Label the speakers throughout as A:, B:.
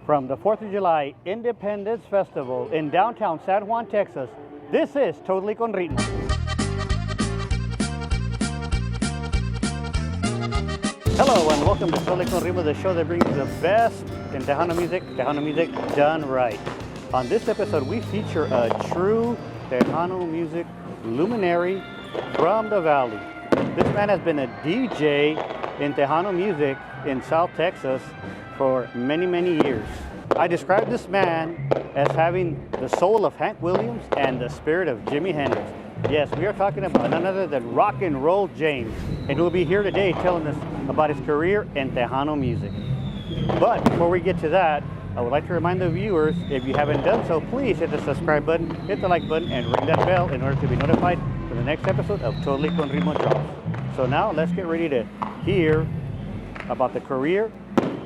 A: From the 4th of July Independence Festival in downtown San Juan, Texas, this is Totally Con Ritmo. Hello and welcome to Totally Con Ritmo, the show that brings you the best in Tejano music done right. On this episode, we feature a true Tejano music luminary from the Valley. This man has been a DJ in Tejano music in South Texas for many, many years. I describe this man as having the soul of Hank Williams and the spirit of Jimi Hendrix. Yes, we are talking about none other than Rock and Roll James, and he'll be here today telling us about his career in Tejano music. But before we get to that, I would like to remind the viewers, if you haven't done so, please hit the subscribe button, hit the like button, and ring that bell in order to be notified for the next episode of Totally Con Ritmo drops. So now let's get ready to hear about the career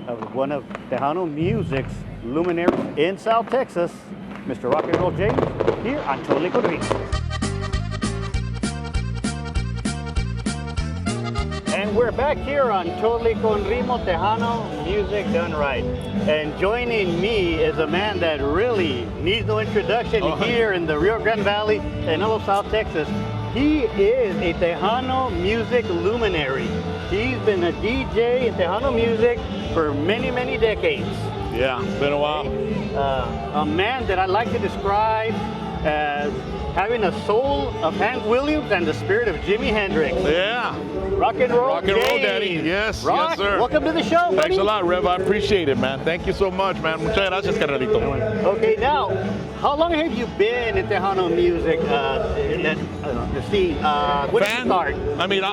A: of one of Tejano music's luminaries in South Texas, Mr. Rock and Roll James, here on Totally Con Ritmo. And we're back here on Totally Con Ritmo, Tejano music done right. And joining me is a man that really needs no introduction here in the Rio Grande Valley and all of South Texas. He is a Tejano music luminary. He's been a DJ in Tejano music for many, many decades.
B: Yeah, it's been a while.
A: A man that I like to describe as having a soul of Hank Williams and the spirit of Jimi Hendrix.
B: Yeah.
A: Rock and roll,
B: Rock and roll, Daddy. Yes,
A: Rock,
B: yes, sir.
A: Welcome to the show, buddy.
B: Thanks a lot, Rev. I appreciate it, man. Thank you so much, man. Muchas gracias, carnalito.
A: Okay, now, how long have you been in Tejano music? The scene. When did you start?
B: I mean,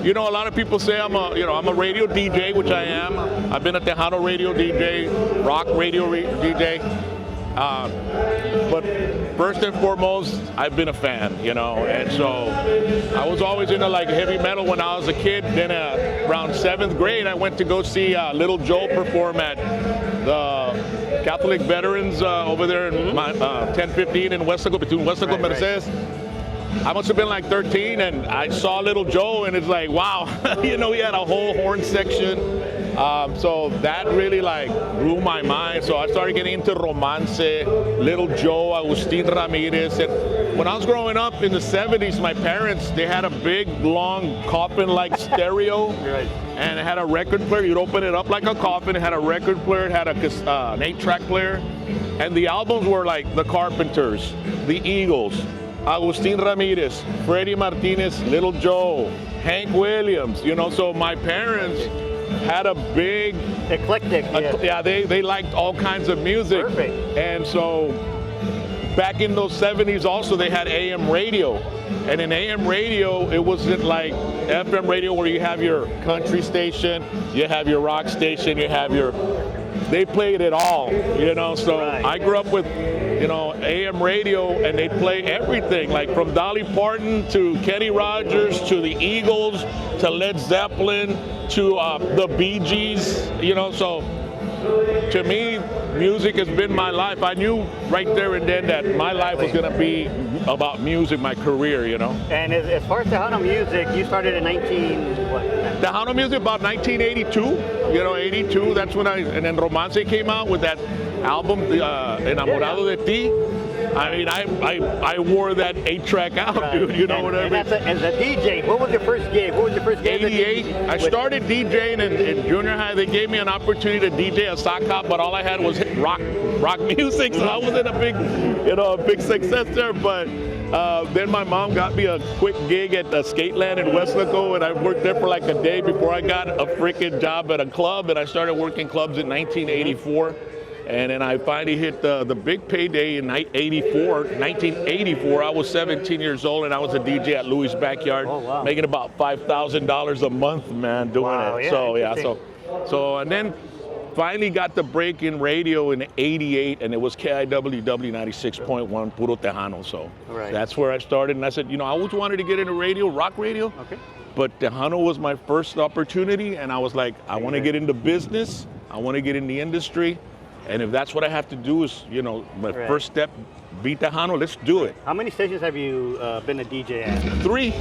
B: you know, a lot of people say I'm a radio DJ, which I am. I've been a Tejano radio DJ, rock radio DJ. But first and foremost, I've been a fan, you know, and so I was always into like heavy metal when I was a kid. Then around 7th grade, I went to go see Little Joe perform at the Catholic Veterans over there in 1015 in Westaco, between Westaco and Mercedes. I must have been like 13, and I saw Little Joe, and it's like, wow, you know, he had a whole horn section. So that really like blew my mind. So I started getting into Romance, Little Joe, Agustin Ramirez. And when I was growing up in the 70s, my parents, they had a big, long coffin-like stereo.
A: Right.
B: And it had a record player. You'd open it up like a coffin. It had a record player. It had an 8-track player. And the albums were like The Carpenters, The Eagles, Agustin Ramirez, Freddie Martinez, Little Joe, Hank Williams, you know. So my parents had a big
A: eclectic.
B: Yeah, they liked all kinds of music.
A: Perfect.
B: And so back in those 70s also they had AM radio. And in AM radio, it wasn't like FM radio where you have your country station, you have your rock station, they played it all, you know. So I grew up with, you know, AM radio, and they'd play everything, like from Dolly Parton to Kenny Rogers to the Eagles to Led Zeppelin to the Bee Gees, you know. So to me, music has been my life. I knew right there and then that my life was going to be about music, my career, you know.
A: And as far as Tejano music, you started in
B: Tejano music about 1982, you know, 82. That's when and then Romance came out with that album, Enamorado de Ti. I mean, I wore that 8-track out, dude. You know what I mean?
A: As a DJ, what was your first gig?
B: 88. I started DJing in junior high. They gave me an opportunity to DJ a sock hop, but all I had was rock music, so I wasn't a big success there. But then my mom got me a quick gig at the Skateland in Westaco, and I worked there for like a day before I got a freaking job at a club, and I started working clubs in 1984. And then I finally hit the big payday in 1984. I was 17 years old, and I was a DJ at Louis' Backyard, making about $5,000 a month, man, doing it.
A: Yeah,
B: So and then finally got the break in radio in 88, and it was KIWW 96.1, Puro Tejano. So that's where I started, and I said, you know, I always wanted to get into radio, rock radio. Okay. But Tejano was my first opportunity, and I was like, I want to get into business. I want to get in the industry. And if that's what I have to do is, you know, my first step, be Tejano, let's do it.
A: How many stations have you been a DJ at?
B: 3.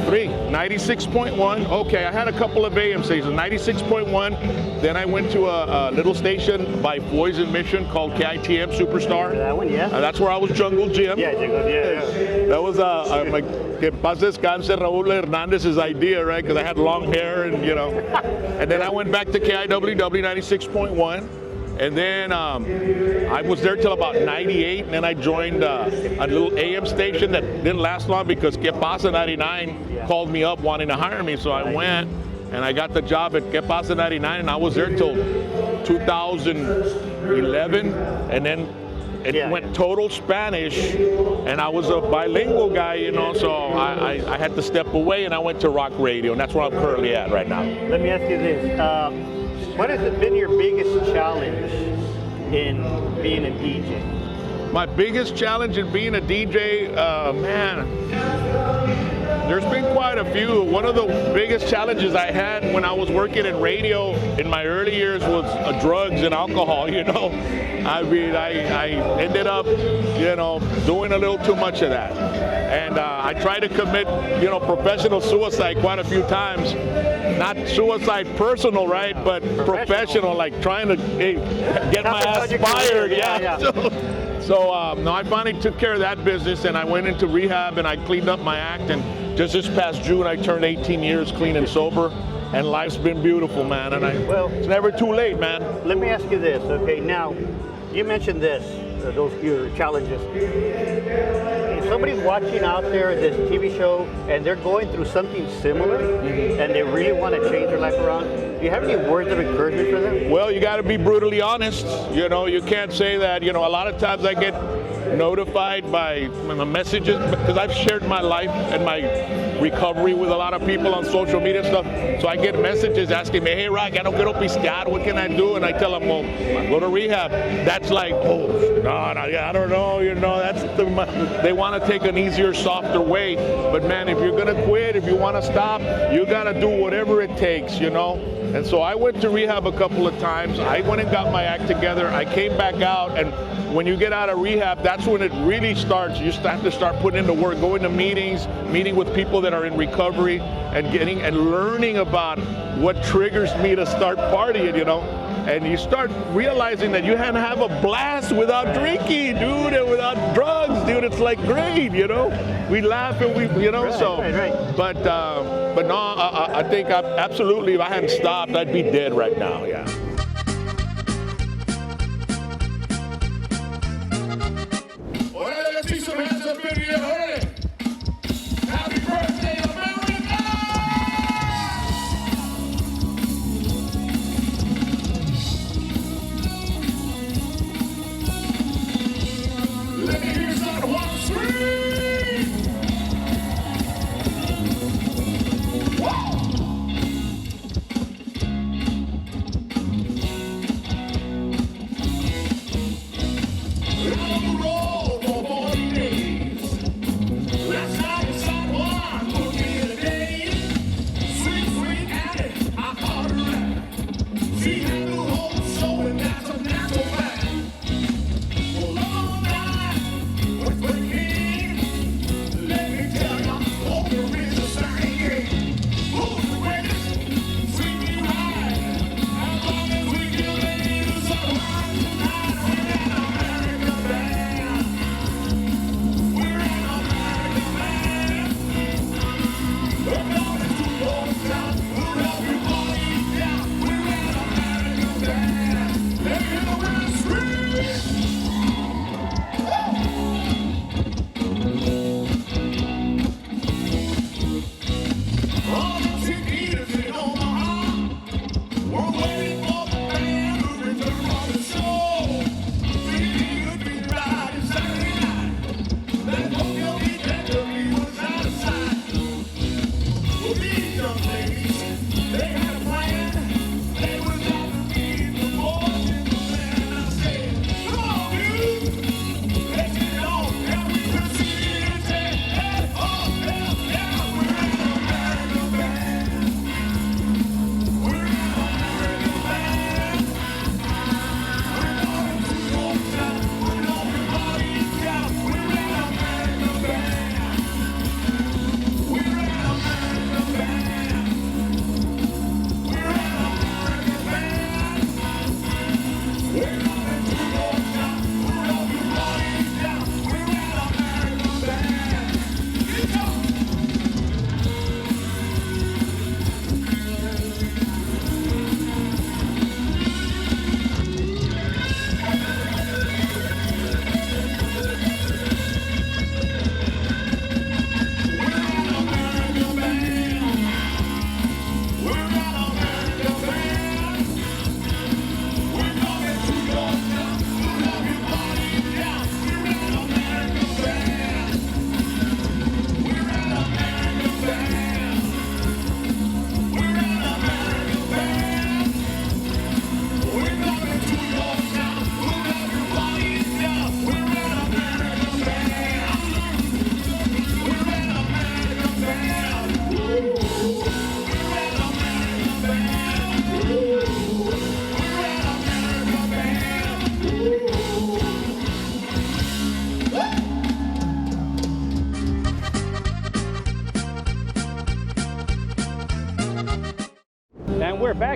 B: three. 96.1. Okay, I had a couple of AM stations. 96.1. Then I went to a little station by Poison Mission called KITM Superstar.
A: That one, yeah.
B: That's where I was Jungle Jim.
A: Yeah, Jungle, yeah.
B: That was like que paz descanse Raúl Hernandez's idea, right? Because I had long hair and and then I went back to KIWW 96.1. And then I was there till about 98, and then I joined a little AM station that didn't last long because Que Pasa 99 called me up wanting to hire me. So I went, and I got the job at Que Pasa 99, and I was there till 2011, and then it went total Spanish, and I was a bilingual guy, so I had to step away, and I went to rock radio, and that's where I'm currently at right now.
A: Let me ask you this. What has been your biggest challenge in being a DJ?
B: My biggest challenge in being a DJ, man, there's been quite a few. One of the biggest challenges I had when I was working in radio in my early years was drugs and alcohol, I mean, I ended up, doing a little too much of that. And I tried to commit, professional suicide quite a few times. Not suicide personal, right? But professional, like trying to get my ass fired. Yeah. So no, I finally took care of that business, and I went into rehab, and I cleaned up my act. And just this past June, I turned 18 years clean and sober, and life's been beautiful, man. And it's never too late, man.
A: Let me ask you this, okay? Now, you mentioned this, your challenges. If somebody's watching out there this TV show and they're going through something similar and they really want to change their life around, do you have any words of encouragement for them?
B: Well, you got to be brutally honest. You can't say that. A lot of times I get notified by messages because I've shared my life and my recovery with a lot of people on social media and stuff. So I get messages asking me, hey, Rock, I don't quiero pistear. What can I do? And I tell them, well, go to rehab. That's like, oh, no, I don't know. They want to take an easier, softer way. But man, if you're going to quit, if you want to stop, you got to do whatever it takes, And so I went to rehab a couple of times. I went and got my act together. I came back out, and when you get out of rehab, that's when it really starts. You have to start putting in the work, going to meetings, meeting with people that are in recovery, and learning about what triggers me to start partying, And you start realizing that you can have a blast without drinking, dude, and without drugs, dude. It's like great, We laugh and we,
A: Right.
B: But no, I think absolutely, if I hadn't stopped, I'd be dead right now, yeah.
C: Let's see some hands up in here, hurry! Happy birthday, America! Let me hear San Juan scream! Woo!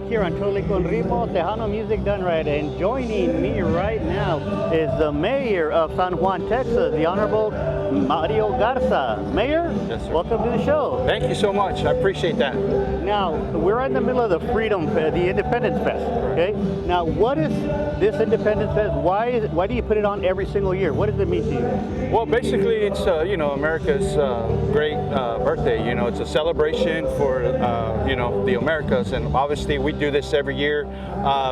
A: here on Totally con Ritmo, Tejano music done right. And joining me right now is the mayor of San Juan, Texas, the Honorable Mario Garza. Mayor,
D: Yes, sir.
A: welcome to the show.
D: Thank you so much. I appreciate that.
A: Now, we're in the middle of the the Independence Fest, okay? Now, what is this Independence Fest? Why do you put it on every single year? What does it mean to you?
D: Well, basically, it's America's great birthday. You know, it's a celebration for the Americas, and obviously we do this every year.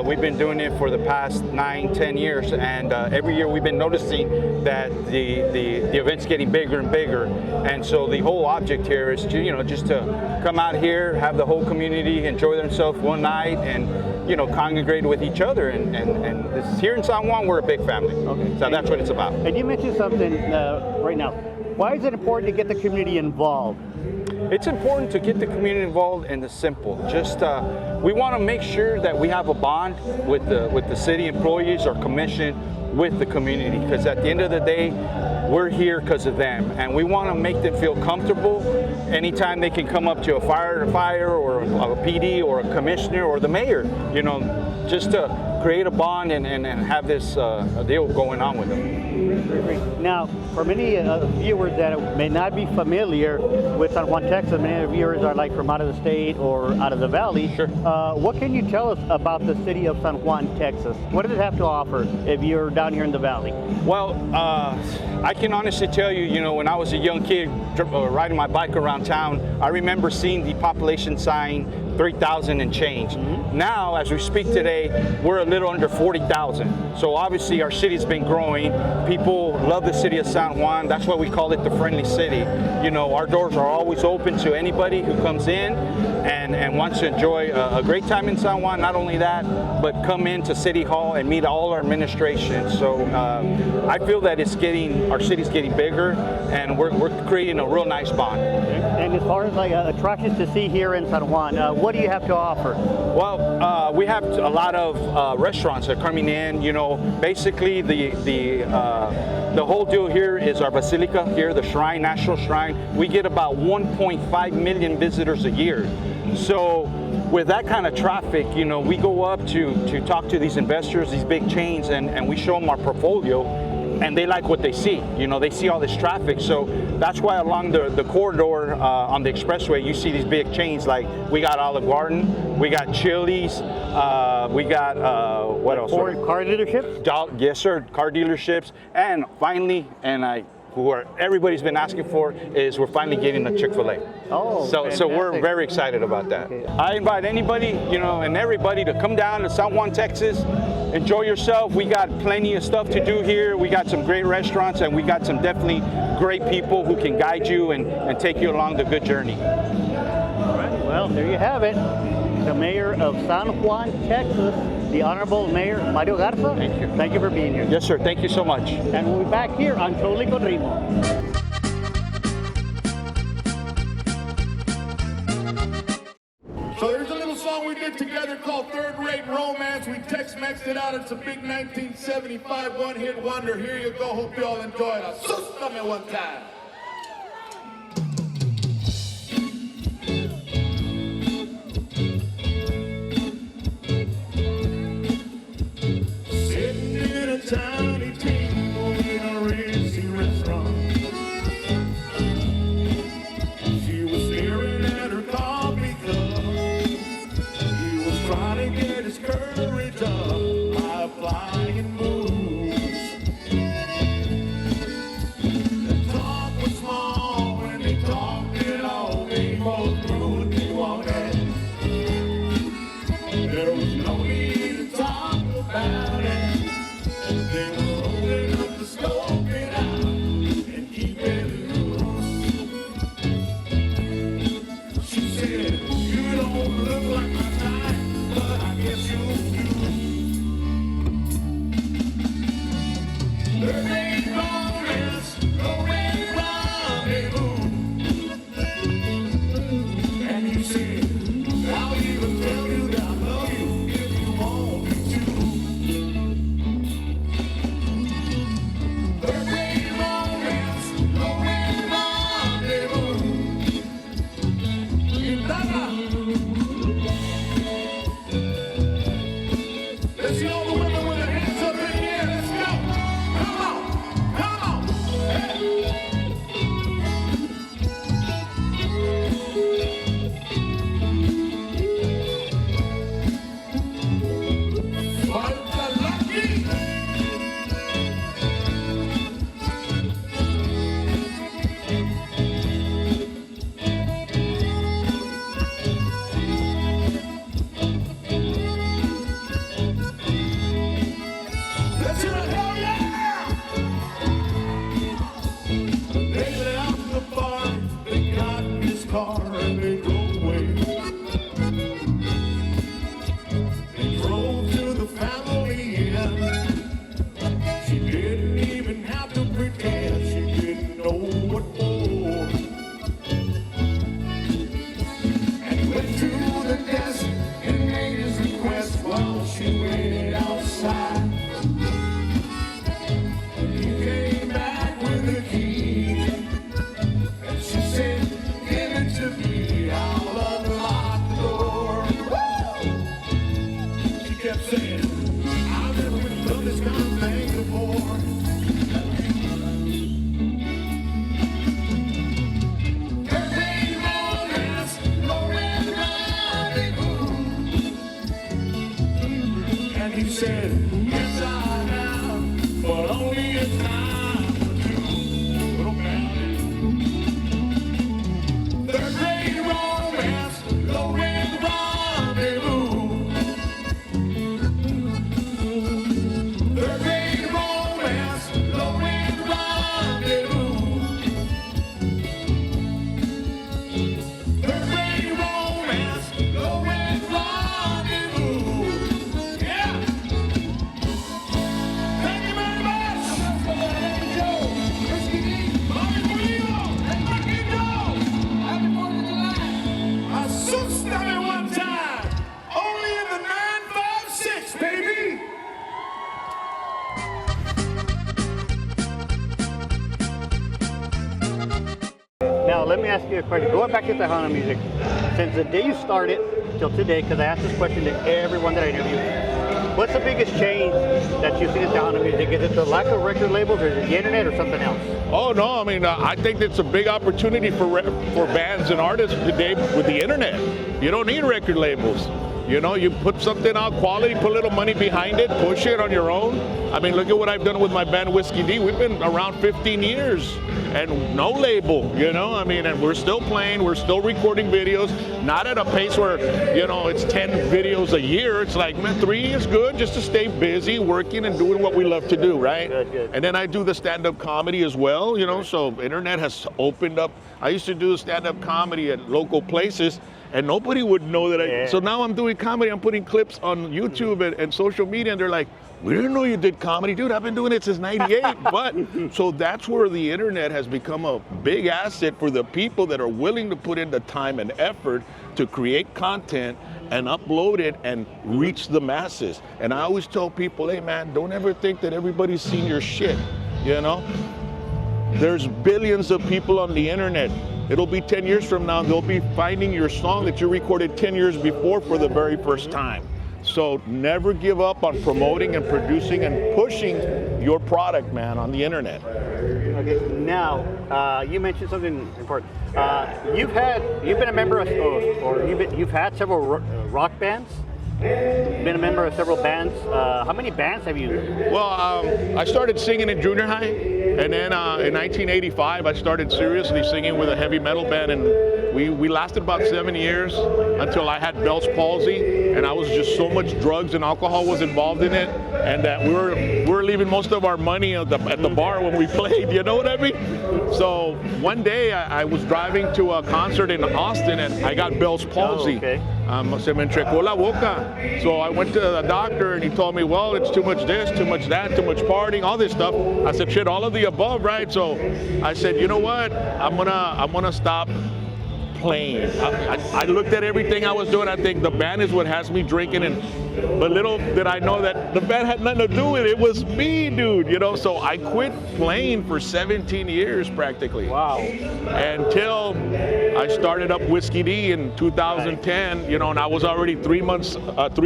D: We've been doing it for the past 9-10 years, and every year we've been noticing that the event's getting bigger and bigger. And so the whole object here is to just to come out here, have the whole community enjoy themselves one night, and congregate with each other. And this, here in San Juan, we're a big family.
A: Okay.
D: So that's what it's about.
A: And you mentioned something right now. Why is it important to get the community involved?
D: It's important to get the community involved in the simple. Just we want to make sure that we have a bond with the city employees or commission with the community, because at the end of the day, we're here because of them, and we want to make them feel comfortable anytime they can come up to a firefighter or a PD or a commissioner or the mayor, just to create a bond and have this deal going on with them.
A: Now, for many viewers that may not be familiar with San Juan, Texas, many viewers are like from out of the state or out of the valley.
D: Sure.
A: What can you tell us about the city of San Juan, Texas? What does it have to offer if you're down here in the valley?
D: Well, I can honestly tell you, when I was a young kid riding my bike around town, I remember seeing the population sign 3,000 and change. Mm-hmm. Now, as we speak today, we're a little under 40,000. So obviously our city's been growing. People love the city of San Juan. That's why we call it the friendly city. Our doors are always open to anybody who comes in and wants to enjoy a great time in San Juan. Not only that, but come into City Hall and meet all our administration. So I feel that our city's getting bigger, and we're creating a real nice bond.
A: And as far as attractions to see here in San Juan, what do you have to offer?
D: Well, we have a lot of restaurants that are coming in. Basically the whole deal here is our basilica here, the shrine, National Shrine. We get about 1.5 million visitors a year. So with that kind of traffic, we go up to talk to these investors, these big chains, and we show them our portfolio, and they like what they see. They see all this traffic. So that's why along the corridor on the expressway, you see these big chains. Like we got Olive Garden, we got Chili's, we got what else?
A: Car dealerships?
D: Yes, sir, car dealerships. And finally, everybody's been asking for, is we're finally getting a Chick-fil-A.
A: Oh,
D: so we're very excited about that. Okay. I invite anybody, and everybody to come down to San Juan, Texas. Enjoy yourself. We got plenty of stuff to do here. We got some great restaurants, and we got some definitely great people who can guide you and take you along the good journey.
A: All right. Well, there you have it. The mayor of San Juan, Texas, the Honorable Mayor Mario Garza.
D: Thank you.
A: Thank you for being here.
D: Yes, sir. Thank you so much.
A: And we'll be back here on Totally con Ritmo.
C: So there's a little song we did together called Third Rate Romance. We Tex-Mexed it out. It's a big 1975 one-hit wonder. Here you go. Hope you all enjoy it. Asústame one time. Sitting in a tiny table in a racy restaurant. She was staring at her coffee cup. He was trying to get his courage up by flying moves. The talk was small when they talked it all. They both ruled you on it. There was no need to talk about it. They were rolling Love is kind of thing before. Every romance, Lauren rendezvous. And he said, yes, I have, but only a time or two. Little man. Third grade romance, Lauren rendezvous. Third grade romance, Lauren rendezvous. Third grade romance, Lauren rendezvous. Yeah. Thank you very much. Asústame one time. Only in the 956, baby.
A: Now, let me ask you a question. Going back to Tejano music, since the day you started till today, because I ask this question to everyone that I interview, what's the biggest change that you've seen in Tejano music? Is it the lack of record labels, or is it the internet, or something else?
B: Oh no, I mean, I think it's a big opportunity for bands and artists today with the internet. You don't need record labels. You know, you put something out, quality, put a little money behind it, push it on your own. I mean, look at what I've done with my band Whiskey D. We've been around 15 years and no label, you know? I mean, and we're still playing, we're still recording videos, not at a pace where, you know, it's 10 videos a year. It's like, man, 3 is good just to stay busy, working and doing what we love to do, right?
A: Good.
B: And then I do the stand-up comedy as well, you know, so internet has opened up. I used to do stand-up comedy at local places, and nobody would know that
A: Yeah.
B: So now I'm doing comedy, I'm putting clips on YouTube and social media, and they're like, we didn't know you did comedy. Dude, I've been doing it since 98. But, so that's where the internet has become a big asset for the people that are willing to put in the time and effort to create content and upload it and reach the masses. And I always tell people, hey man, don't ever think that everybody's seen your shit, you know? There's billions of people on the internet. It'll be 10 years from now, and they'll be finding your song that you recorded 10 years before for the very first time. So never give up on promoting and producing and pushing your product, man, on the internet.
A: Okay, now, you mentioned something important. You've been a member of, you've had several rock bands? Been a member of several bands. How many bands have you?
B: Well, I started singing in junior high, and then in 1985 I started seriously singing with a heavy metal band, and we lasted about 7 years until I had Bell's palsy, and I was just so much drugs and alcohol was involved in it, and that we were leaving most of our money at the bar when we played. You know what I mean? So one day I was driving to a concert in Austin, and I got Bell's palsy.
A: Oh, okay.
B: Se me entrecó la boca. So I went to the doctor, and he told me, well, it's too much this, too much that, too much partying, all this stuff. I said, shit, all of the above, right? So I said, you know what? I'm gonna stop playing. I looked at everything I was doing. I think the band is what has me drinking, but little did I know that the band had nothing to do with it. It was me, dude, you know? So I quit playing for 17 years practically.
A: Wow.
B: Until I started up Whiskey D in 2010, you know, and I was already 3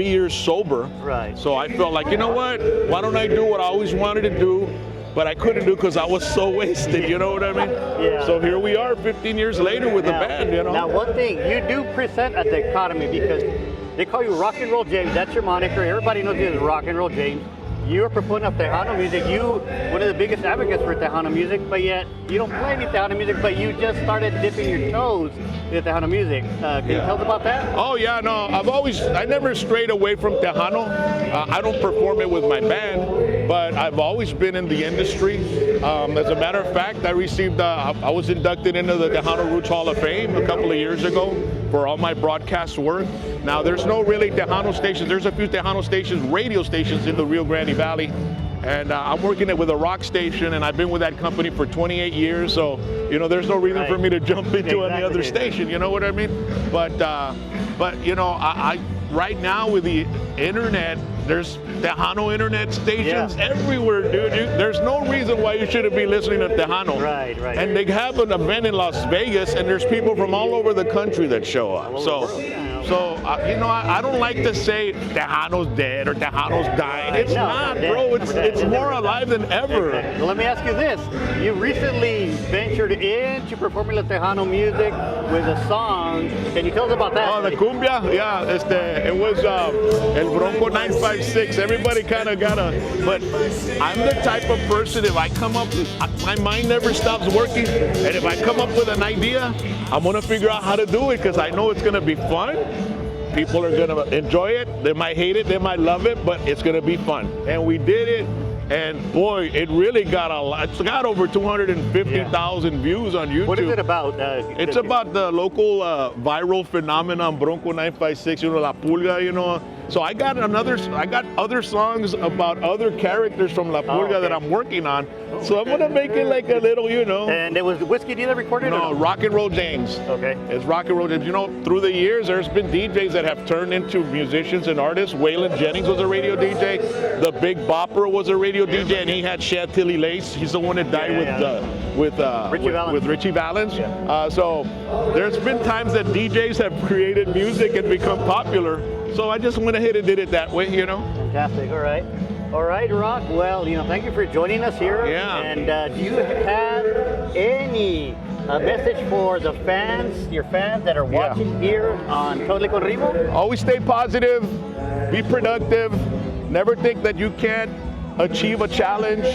B: years sober.
A: Right.
B: So I felt like, you know what? Why don't I do what I always wanted to do, but I couldn't do because I was so wasted, you know what I mean?
A: Yeah.
B: So here we are 15 years later with the band, you know?
A: Now, one thing, you do present at the Academy because they call you Rock and Roll James. That's your moniker. Everybody knows you as Rock and Roll James. You're a proponent of Tejano music. One of the biggest advocates for Tejano music, but yet you don't play any Tejano music, but you just started dipping your toes in Tejano music. Can you tell us about that?
B: Oh yeah, no, I never strayed away from Tejano. I don't perform it with my band, but I've always been in the industry. As a matter of fact, I was inducted into the Tejano Roots Hall of Fame a couple of years ago for all my broadcast work. Now, there's no really Tejano stations. There's a few Tejano stations, radio stations in the Rio Grande Valley. And I'm working it with a rock station, and I've been with that company for 28 years. So, you know, there's no reason for me to jump into any other station. You know what I mean? But you know, I right now with the internet, there's Tejano internet stations everywhere, dude. There's no reason why you shouldn't be listening to Tejano.
A: Right.
B: And they have an event in Las Vegas, and there's people from all over the country that show up. So, I don't like to say Tejano's dead or Tejano's dying. It's not, bro. It's more alive than ever.
A: Well, let me ask you this. You recently ventured into performing the Tejano music with a song. Can you tell us about that?
B: Oh, the cumbia? Yeah, it was El Bronco 956. Everybody kind of got but I'm the type of person, if I come up, my mind never stops working. And if I come up with an idea, I'm going to figure out how to do it because I know it's going to be fun. People are going to enjoy it. They might hate it. They might love it, but it's going to be fun. And we did it. And boy, it really got a lot. It's got over 250,000 views on YouTube.
A: What is it about?
B: It's about the local viral phenomenon, Bronco 956, La Pulga, So I got other songs about other characters from La Pulga that I'm working on. So I'm gonna make it like a little,
A: And it was Whiskey D that recorded
B: No,
A: it?
B: Rock and Roll James.
A: Okay.
B: It's Rock and Roll James. Through the years, there's been DJs that have turned into musicians and artists. Waylon Jennings was a radio DJ. The Big Bopper was a radio DJ, and he had Chantilly Lace. He's the one that died with Richie Valens.
A: Yeah.
B: So there's been times that DJs have created music and become popular. So I just went ahead and did it that way,
A: Fantastic. All right, Rock. Well, thank you for joining us here.
B: Yeah.
A: And do you have any message for the fans, your fans that are watching here on Totally Con Ritmo?
B: Always stay positive, be productive, never think that you can't achieve a challenge,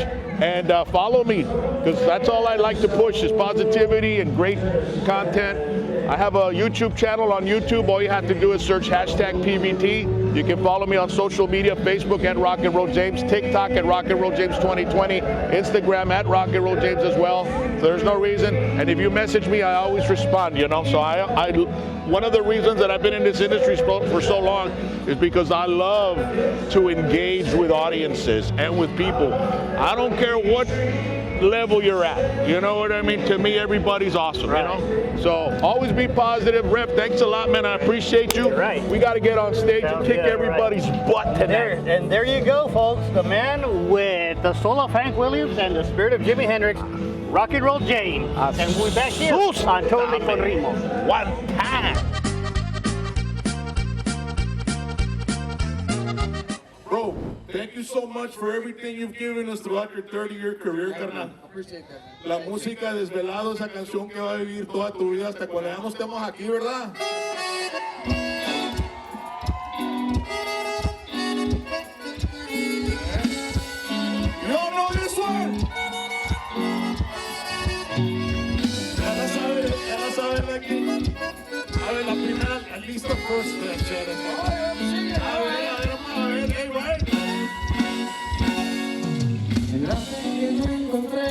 B: and follow me, because that's all I like to push is positivity and great content. I have a YouTube channel on YouTube. All you have to do is search #PVT. You can follow me on social media, Facebook at Rock and Roll James, TikTok at Rock and Roll James 2020, Instagram at Rock and Roll James as well. So there's no reason. And if you message me, I always respond, So I one of the reasons that I've been in this industry for so long is because I love to engage with audiences and with people. I don't care what level you're at. You know what I mean? To me, everybody's awesome, So always be positive. Rep, thanks a lot, man. I appreciate you.
A: Right.
B: We got to get on stage and kick everybody's butt today.
A: And there you go, folks. The man with the soul of Hank Williams and the spirit of Jimi Hendrix, Rock and Roll James. And we're back here on Totally Con Ritmo.
B: One time.
C: Bro, thank you so much for everything you've given us throughout your 30-year career, carnal. La música Desvelado, esa canción que va a vivir toda tu vida hasta cuando ya no estemos aquí, ¿verdad? You all know this one? Ya la sabe de aquí. A ver, la primera, at least the first share. A ver, hey, right?
E: En la fe yo encontré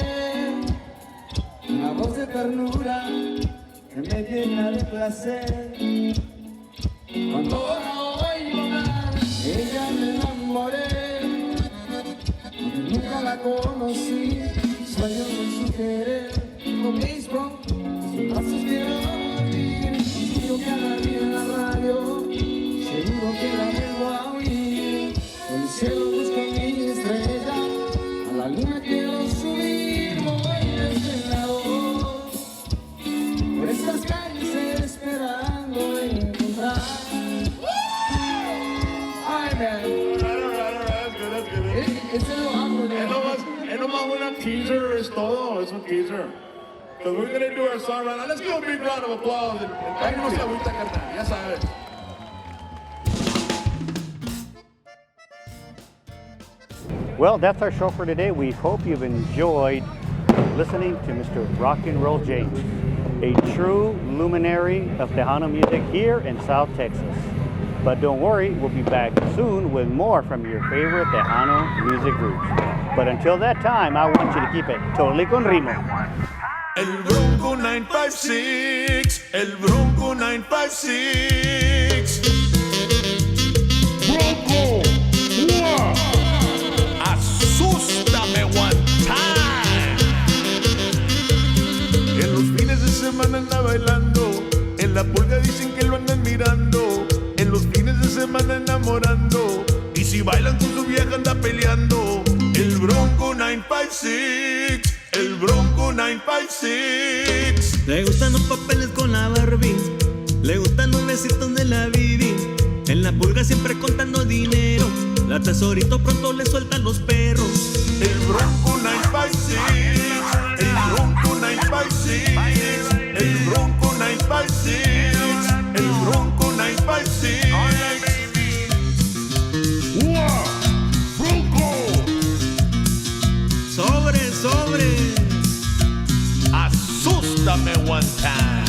E: una voz de ternura que me llena de placer. Cuando la oigo hablar, ella me enamoré. Aunque nunca la conocí, sueño con su querer. Lo mismo, sus brazos quiero dormir. Si yo cada día en la radio, seguro que la vuelvo a oír. Por el cielo busco mi estrella, a la luna quiero subir. Voy desde la voz, por estas calles esperando encontrar. Ay, man.
C: That's good.
E: Ese lo hago,
C: Es nomás una teaser, es todo, es un teaser. Because we're going to do our song right now. Let's give a big round of applause. And no se agüita, carnal, ya sabes.
A: Well, that's our show for today. We hope you've enjoyed listening to Mr. Rock and Roll James, a true luminary of Tejano music here in South Texas. But don't worry, we'll be back soon with more from your favorite Tejano music groups. But until that time, I want you to keep it totally con ritmo.
C: El Bronco 956, el Bronco 956. Bronco, wow. Asústame one time. En los fines de semana anda bailando, en la pulga dicen que lo andan mirando, en los fines de semana enamorando, y si bailan con su vieja anda peleando. El Bronco 956. El Bronco 956.
F: Le gustan los papeles con la Barbie, Le gustan los besitos de la Bibi. En la pulga siempre contando dinero. La tesorito pronto le sueltan los perros.
C: El Bronco 956, el Bronco 956, el Bronco 956, el Bronco 956. ¡Wow! ¡Bronco!
F: Sobres, sobres.
B: Asústame one time.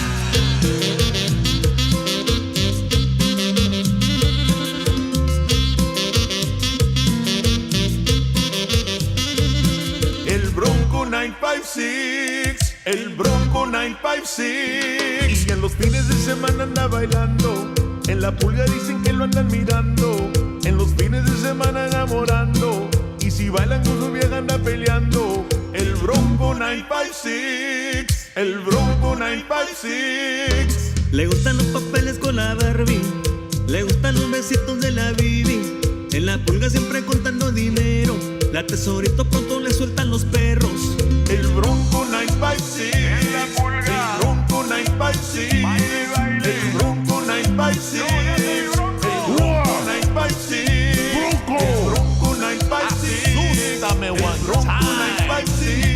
C: El Bronco 956, el Bronco 956. Y en los fines de semana anda bailando. En la pulga dicen que lo andan mirando. En los fines de semana enamorando. Y si bailan con su vieja anda peleando. El Bronco 956, el Bronco 956.
F: Le gustan los papeles con la Barbie. Le gustan los besitos de la Bibi. En la pulga siempre contando dinero. La tesorito pronto le sueltan los perros.
C: El Bronco 956, el Bronco 956, el Bronco 956, el Bronco 956, el Bronco 956,
B: Asústame one
C: Bronco
B: time.
C: 956.